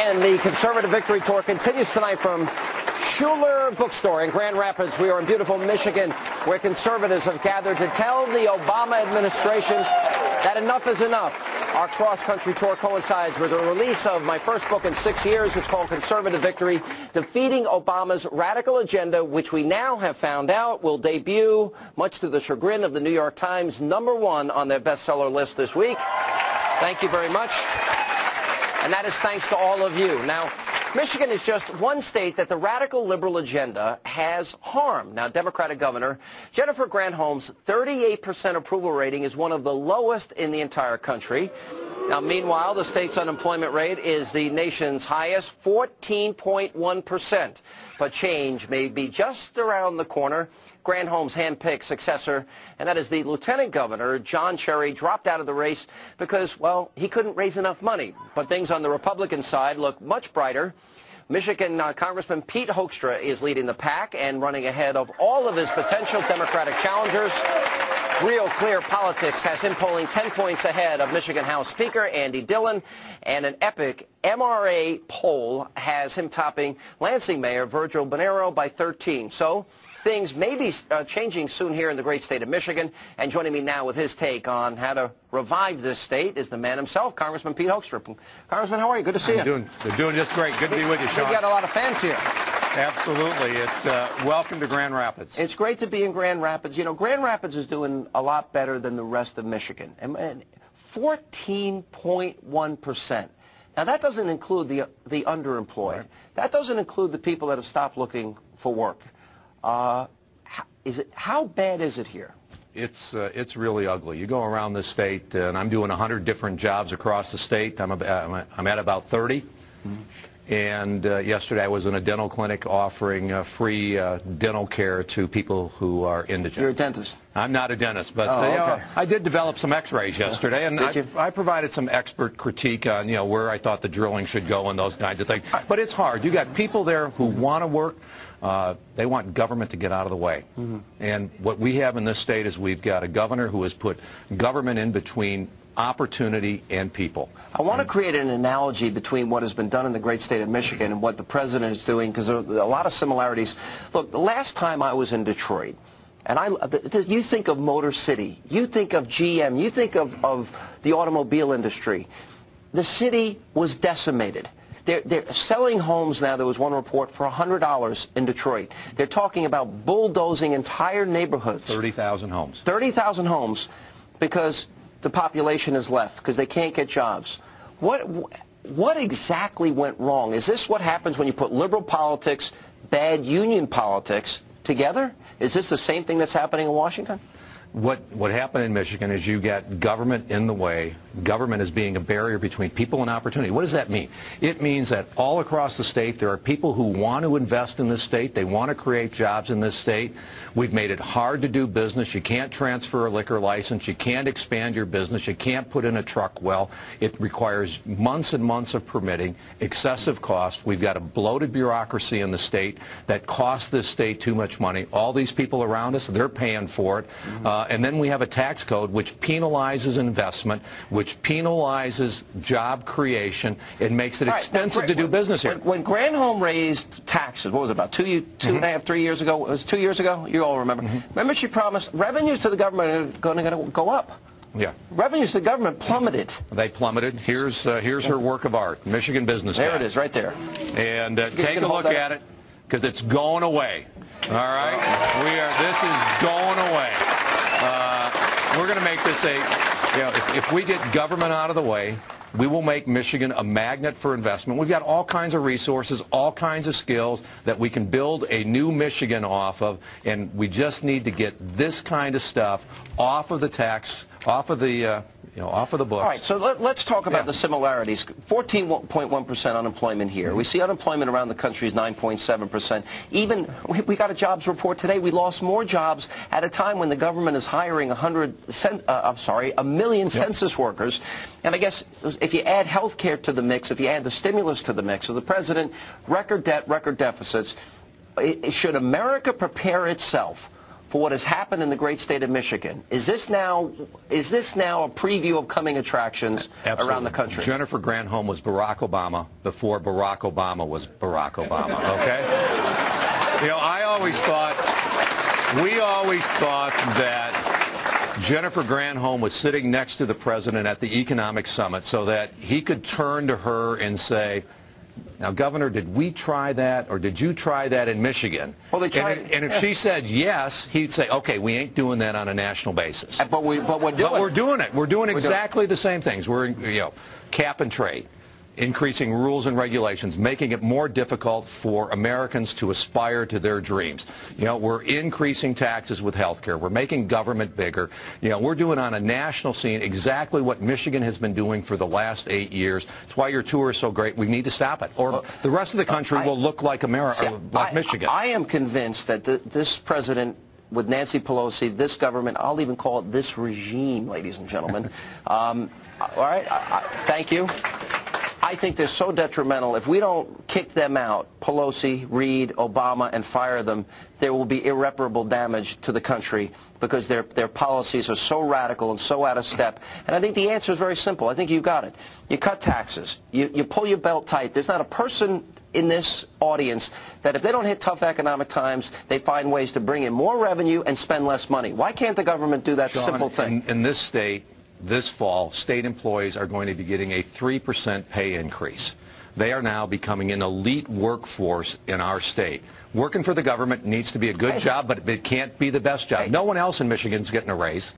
And the Conservative Victory Tour continues tonight from Schuler Bookstore in Grand Rapids. We are in beautiful Michigan, where conservatives have gathered to tell the Obama administration that enough is enough. Our cross-country tour coincides with the release of my first book in 6 years. It's called Conservative Victory, Defeating Obama's Radical Agenda, which we now have found out will debut, much to the chagrin of the New York Times, #1 on their bestseller list this week. Thank you very much. And that is thanks to all of you. Now, Michigan is just one state that the radical liberal agenda has harmed. Now, Democratic Governor Jennifer Granholm's 38% approval rating is one of the lowest in the entire country. Now, meanwhile, the state's unemployment rate is the nation's highest, 14.1%. But change may be just around the corner. Granholm's hand-picked successor, and that is the Lieutenant Governor, John Cherry, dropped out of the race because, well, he couldn't raise enough money. But things on the Republican side look much brighter. Michigan Congressman Pete Hoekstra is leading the pack and running ahead of all of his potential Democratic challengers. Real Clear Politics has him polling 10 points ahead of Michigan House Speaker Andy Dillon, and an epic MRA poll has him topping Lansing Mayor Virgil Bonero by 13. So things may be changing soon here in the great state of Michigan. And joining me now with his take on how to revive this state is the man himself, Congressman Pete Hoekstra. Congressman, how are you? Good to see you. They're doing just great. Good to be with you, Sean. We got a lot of fans here. Absolutely. Welcome to Grand Rapids. It's great to be in Grand Rapids. You know, Grand Rapids is doing a lot better than the rest of Michigan. And 14.1%. Now, that doesn't include the underemployed. Right. That doesn't include the people that have stopped looking for work. How bad is it here? It's really ugly. You go around this state, and I'm doing 100 different jobs across the state. I'm at about 30. Mm-hmm. And yesterday I was in a dental clinic offering free dental care to people who are indigent. You're a dentist? I'm not a dentist, but okay. I did develop some x-rays yesterday, and I provided some expert critique on where I thought the drilling should go and those kinds of things. But it's hard. You got people there who want to work. They want government to get out of the way. Mm-hmm. And what we have in this state is we've got a governor who has put government in between opportunity and people. I want to create an analogy between what has been done in the great state of Michigan and what the president is doing, because there are a lot of similarities. Look, the last time I was in Detroit, and you think of Motor City, you think of GM, you think of the automobile industry. The city was decimated. They're selling homes now. There was one report for $100 in Detroit. They're talking about bulldozing entire neighborhoods. 30,000 homes. 30,000 homes because the population is left because they can't get jobs. What exactly went wrong? Is this what happens when you put liberal politics, bad union politics together? Is this the same thing that's happening in Washington? What happened in Michigan is you got government in the way. Government is being a barrier between people and opportunity. What does that mean? It means that all across the state there are people who want to invest in this state. They want to create jobs in this state. We've made it hard to do business. You can't transfer a liquor license. You can't expand your business. You can't put in a truck well. It requires months and months of permitting, excessive cost. We've got a bloated bureaucracy in the state that costs this state too much money. All these people around us, they're paying for it. And then we have a tax code which penalizes investment, which penalizes job creation. It makes it expensive to do business here. When Granholm raised taxes, what was it, about two and a half, 3 years ago? It was 2 years ago? You all remember. Remember she promised revenues to the government are going to go up. Yeah. Revenues to the government plummeted. They plummeted. Here's her work of art, Michigan Business Tax. There it is, right there. And take a look at it, because it's going away. All right? This is going away. We're going to make this if we get government out of the way, we will make Michigan a magnet for investment. We've got all kinds of resources, all kinds of skills that we can build a new Michigan off of, and we just need to get this kind of stuff off of the tax, off of the off of the books. All right, so let's talk about the similarities. 14.1% unemployment here. We see unemployment around the country is 9.7%. Even we got a jobs report today. We lost more jobs at a time when the government is hiring a million census workers. And I guess if you add health care to the mix, if you add the stimulus to the mix of the president, record debt, record deficits, should America prepare itself for what has happened in the great state of Michigan. Is this now a preview of coming attractions around the country? Jennifer Granholm was Barack Obama before Barack Obama was Barack Obama, okay? You know, we always thought that Jennifer Granholm was sitting next to the president at the economic summit so that he could turn to her and say, now, Governor, did we try that, or did you try that in Michigan? Well, they tried. And if she said yes, he'd say, okay, we ain't doing that on a national basis. But we're doing it. We're doing exactly the same things. We're, you know, cap and trade, increasing rules and regulations, making it more difficult for Americans to aspire to their dreams. You know, we're increasing taxes with health care. We're making government bigger. You know, we're doing on a national scene exactly what Michigan has been doing for the last 8 years. That's why your tour is so great. We need to stop it, or the rest of the country will look like like Michigan. I am convinced that this president, with Nancy Pelosi, this government, I'll even call it this regime, ladies and gentlemen. All right, thank you. I think they're so detrimental. If we don't kick them out, Pelosi, Reid, Obama, and fire them, there will be irreparable damage to the country because their policies are so radical and so out of step. And I think the answer is very simple. I think you got it. You cut taxes. You pull your belt tight. There's not a person in this audience that if they don't hit tough economic times, they find ways to bring in more revenue and spend less money. Why can't the government do that simple thing? In this state, this fall, state employees are going to be getting a 3% pay increase. They are now becoming an elite workforce in our state. Working for the government needs to be a good job, but it can't be the best job. No one else in Michigan is getting a raise.